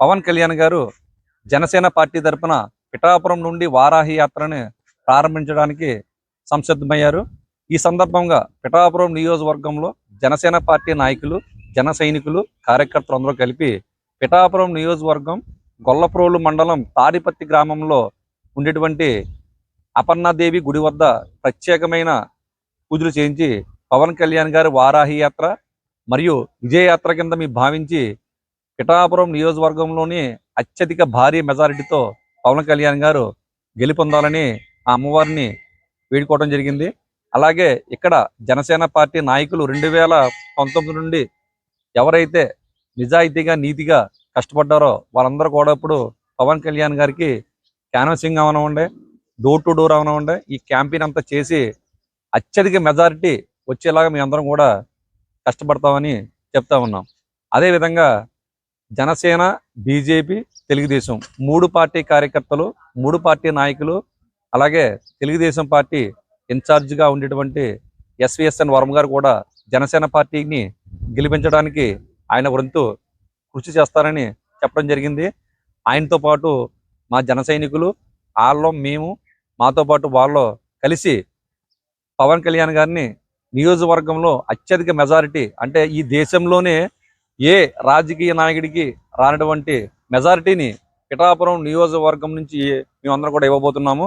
పవన్ కళ్యాణ్ గారు జనసేన పార్టీ తరపున పిఠాపురం నుండి వారాహి యాత్రని ప్రారంభించడానికి సంసిద్ధమయ్యారు. ఈ సందర్భంగా పిఠాపురం నియోజకవర్గంలో జనసేన పార్టీ నాయకులు, జన సైనికులు, కార్యకర్తలు అందరూ కలిపి పిఠాపురం నియోజకవర్గం గొల్లప్రోలు మండలం తాడిపత్తి గ్రామంలో ఉండేటువంటి అపర్ణాదేవి గుడి వద్ద ప్రత్యేకమైన పూజలు చేయించి పవన్ కళ్యాణ్ గారి వారాహి యాత్ర మరియు విజయయాత్ర కింద భావించి పిఠాపురం నియోజకవర్గంలోని అత్యధిక భారీ మెజారిటీతో పవన్ కళ్యాణ్ గారు గెలుపొందాలని ఆ అమ్మవారిని వేడుకోవడం జరిగింది. అలాగే ఇక్కడ జనసేన పార్టీ నాయకులు 2019 నుండి ఎవరైతే నిజాయితీగా నీతిగా కష్టపడ్డారో వాళ్ళందరూ కూడా ఇప్పుడు పవన్ కళ్యాణ్ గారికి క్యాన్వసింగ్ అవనివ్వండి, డోర్ టు డోర్ అవనివ్వండి, ఈ క్యాంపెయిన్ అంతా చేసి అత్యధిక మెజారిటీ వచ్చేలాగా మీ అందరం కూడా కష్టపడతామని చెప్తా ఉన్నాం. అదేవిధంగా జనసేన, బీజేపీ, తెలుగుదేశం 3 పార్టీ కార్యకర్తలు, 3 పార్టీ నాయకులు, అలాగే తెలుగుదేశం పార్టీ ఇన్ఛార్జిగా ఉండేటువంటి ఎస్విఎస్ఎన్ వర్మ గారు కూడా జనసేన పార్టీని గెలిపించడానికి ఆయన వంతు కృషి చేస్తారని చెప్పడం జరిగింది. ఆయనతో పాటు మా జన సైనికులు, వాళ్ళు మేము, మాతో పాటు వాళ్ళు కలిసి పవన్ కళ్యాణ్ గారిని నియోజకవర్గంలో అత్యధిక మెజారిటీ, అంటే ఈ దేశంలోనే ఏ రాజకీయ నాయకుడికి రానటువంటి మెజారిటీని పిఠాపురం నియోజకవర్గం నుంచి మేమందరం కూడా ఇవ్వబోతున్నాము.